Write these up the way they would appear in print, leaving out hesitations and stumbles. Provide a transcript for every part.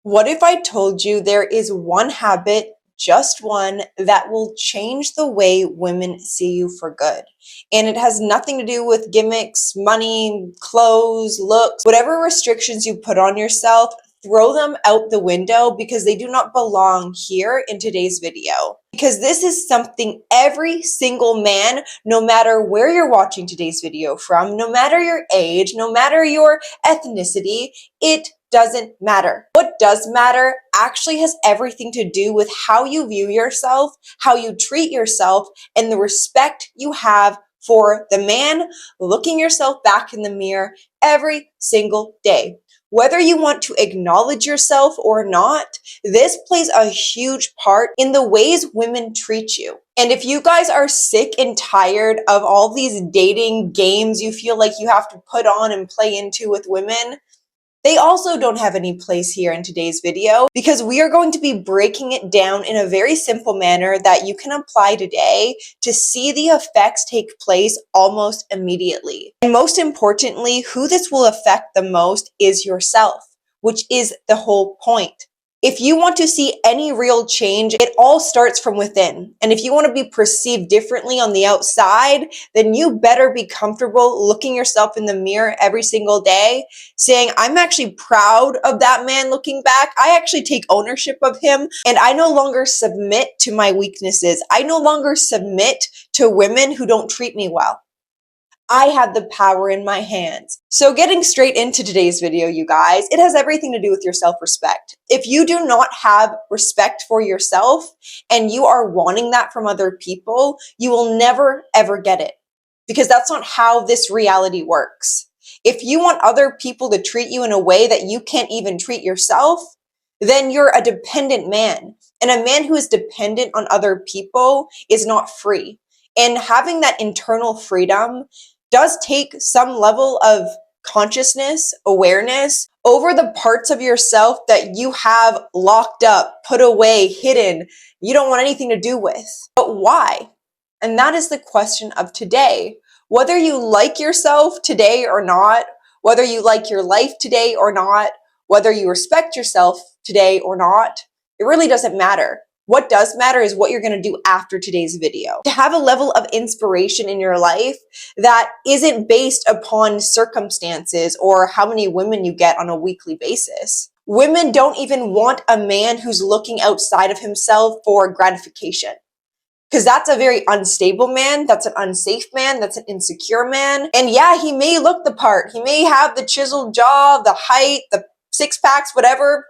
What if I told you there is one habit, just one, that will change the way women see you for good? And it has nothing to do with gimmicks, money, clothes, looks, whatever restrictions you put on yourself, throw them out the window because they do not belong here in today's video. Because this is something every single man, no matter where you're watching today's video from, no matter your age, no matter your ethnicity, it doesn't matter. What does matter actually has everything to do with how you view yourself, how you treat yourself, and the respect you have for the man looking yourself back in the mirror every single day. Whether you want to acknowledge yourself or not, this plays a huge part in the ways women treat you. And if you guys are sick and tired of all these dating games you feel like you have to put on and play into with women, they also don't have any place here in today's video because we are going to be breaking it down in a very simple manner that you can apply today to see the effects take place almost immediately. And most importantly, who this will affect the most is yourself, which is the whole point. If you want to see any real change, it all starts from within. And if you want to be perceived differently on the outside, then you better be comfortable looking yourself in the mirror every single day, saying, I'm actually proud of that man looking back. I actually take ownership of him, and I no longer submit to my weaknesses. I no longer submit to women who don't treat me well. I have the power in my hands. So getting straight into today's video, you guys, it has everything to do with your self-respect. If you do not have respect for yourself and you are wanting that from other people, you will never, ever get it because that's not how this reality works. If you want other people to treat you in a way that you can't even treat yourself, then you're a dependent man. And a man who is dependent on other people is not free. And having that internal freedom does take some level of consciousness, awareness over the parts of yourself that you have locked up, put away, hidden, you don't want anything to do with. But why? And that is the question of today. Whether you like yourself today or not, whether you like your life today or not, whether you respect yourself today or not, it really doesn't matter. What does matter is what you're going to do after today's video. To have a level of inspiration in your life that isn't based upon circumstances or how many women you get on a weekly basis. Women don't even want a man who's looking outside of himself for gratification. Because that's a very unstable man, that's an unsafe man, that's an insecure man. And yeah, he may look the part. He may have the chiseled jaw, the height, the six packs, whatever.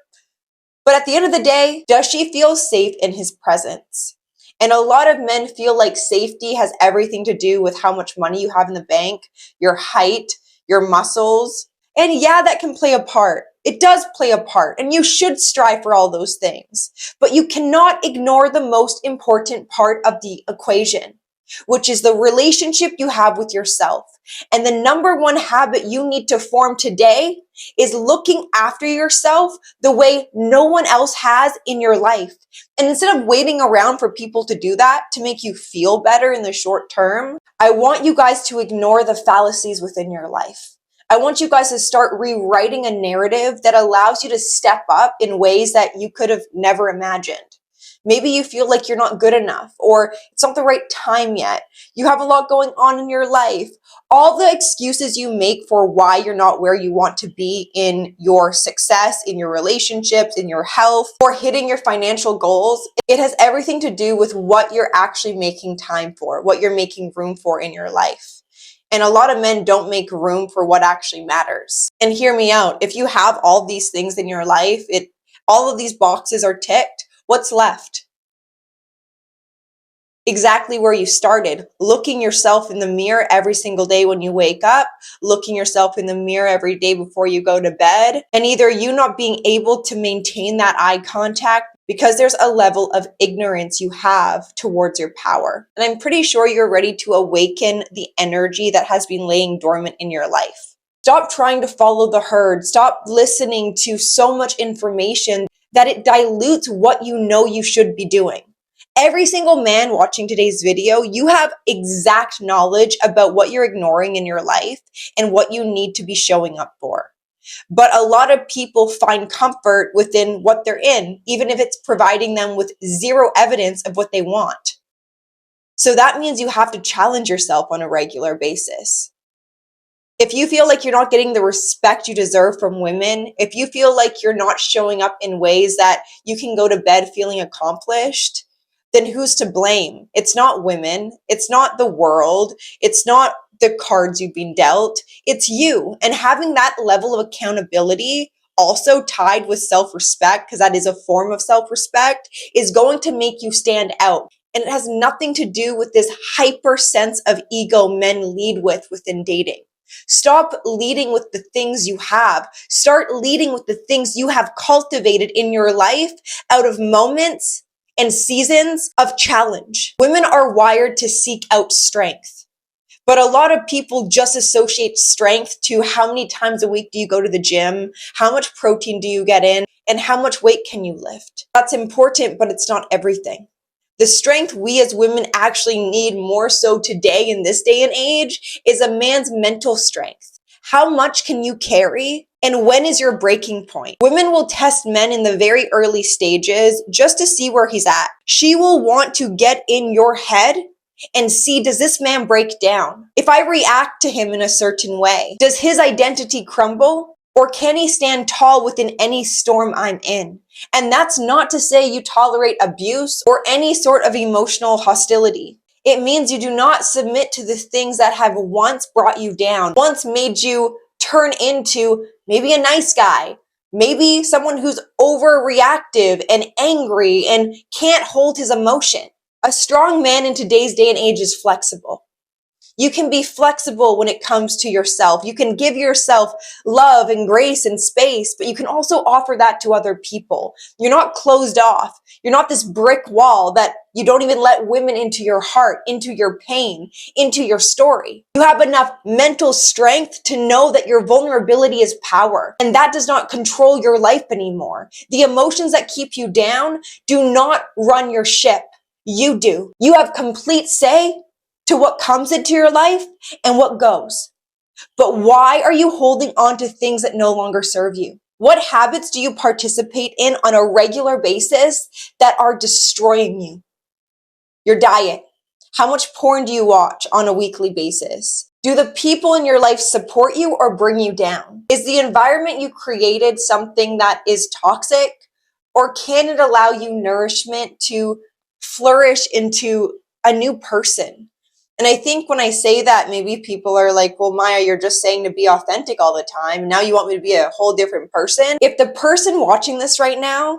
But at the end of the day, does she feel safe in his presence? And a lot of men feel like safety has everything to do with how much money you have in the bank, your height, your muscles. And yeah, that can play a part. It does play a part, and you should strive for all those things. But you cannot ignore the most important part of the equation, which is the relationship you have with yourself. And the number one habit you need to form today is looking after yourself the way no one else has in your life. And instead of waiting around for people to do that to make you feel better in the short term, I want you guys to ignore the fallacies within your life. I want you guys to start rewriting a narrative that allows you to step up in ways that you could have never imagined. Maybe you feel like you're not good enough, or it's not the right time yet. You have a lot going on in your life. All the excuses you make for why you're not where you want to be in your success, in your relationships, in your health, or hitting your financial goals, it has everything to do with what you're actually making time for, what you're making room for in your life. And a lot of men don't make room for what actually matters. And hear me out. If you have all these things in your life, all of these boxes are ticked, what's left? Exactly where you started, looking yourself in the mirror every single day when you wake up, looking yourself in the mirror every day before you go to bed, and either you not being able to maintain that eye contact because there's a level of ignorance you have towards your power. And I'm pretty sure you're ready to awaken the energy that has been laying dormant in your life. Stop trying to follow the herd. Stop listening to so much information that it dilutes what you know you should be doing. Every single man watching today's video, you have exact knowledge about what you're ignoring in your life and what you need to be showing up for. But a lot of people find comfort within what they're in, even if it's providing them with zero evidence of what they want. So that means you have to challenge yourself on a regular basis. If you feel like you're not getting the respect you deserve from women, if you feel like you're not showing up in ways that you can go to bed feeling accomplished, then who's to blame? It's not women. It's not the world. It's not the cards you've been dealt. It's you. And having that level of accountability also tied with self-respect, because that is a form of self-respect, is going to make you stand out. And it has nothing to do with this hyper sense of ego men lead with within dating. Stop leading with the things you have. Start leading with the things you have cultivated in your life out of moments and seasons of challenge. Women are wired to seek out strength, but a lot of people just associate strength to how many times a week do you go to the gym, how much protein do you get in, and how much weight can you lift. That's important, but it's not everything. The strength we as women actually need more so today in this day and age is a man's mental strength. How much can you carry? And when is your breaking point? Women will test men in the very early stages just to see where he's at. She will want to get in your head and see, does this man break down? If I react to him in a certain way, does his identity crumble? Or can he stand tall within any storm I'm in? And that's not to say you tolerate abuse or any sort of emotional hostility. It means you do not submit to the things that have once brought you down, once made you turn into maybe a nice guy, maybe someone who's overreactive and angry and can't hold his emotion. A strong man in today's day and age is flexible. You can be flexible when it comes to yourself. You can give yourself love and grace and space, but you can also offer that to other people. You're not closed off. You're not this brick wall that you don't even let women into your heart, into your pain, into your story. You have enough mental strength to know that your vulnerability is power, and that does not control your life anymore. The emotions that keep you down do not run your ship. You do. You have complete say to what comes into your life and what goes. But why are you holding on to things that no longer serve you? What habits do you participate in on a regular basis that are destroying you? Your diet. How much porn do you watch on a weekly basis? Do the people in your life support you or bring you down? Is the environment you created something that is toxic, or can it allow you nourishment to flourish into a new person? And I think when I say that, maybe people are like, well, Maya, you're just saying to be authentic all the time. Now you want me to be a whole different person. If the person watching this right now,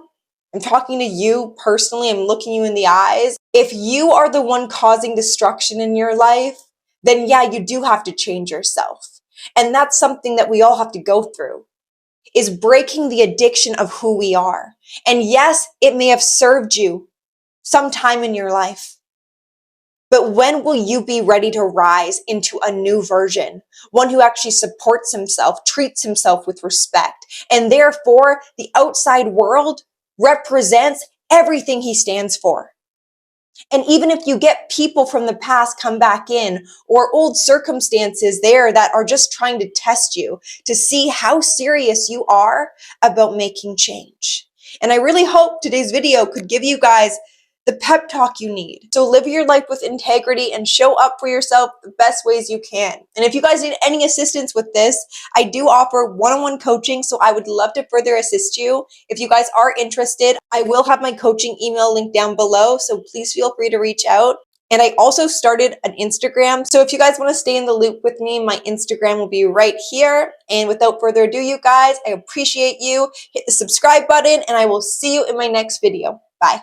I'm talking to you personally, I'm looking you in the eyes. If you are the one causing destruction in your life, then yeah, you do have to change yourself. And that's something that we all have to go through, is breaking the addiction of who we are. And yes, it may have served you sometime in your life. But when will you be ready to rise into a new version? One who actually supports himself, treats himself with respect, and therefore the outside world represents everything he stands for. And even if you get people from the past come back in, or old circumstances there that are just trying to test you to see how serious you are about making change. And I really hope today's video could give you guys the pep talk you need. So live your life with integrity and show up for yourself the best ways you can. And if you guys need any assistance with this, I do offer one-on-one coaching, so I would love to further assist you. If you guys are interested, I will have my coaching email link down below, so please feel free to reach out. And I also started an Instagram, so if you guys want to stay in the loop with me, my Instagram will be right here. And without further ado, you guys, I appreciate you. Hit the subscribe button, and I will see you in my next video. Bye.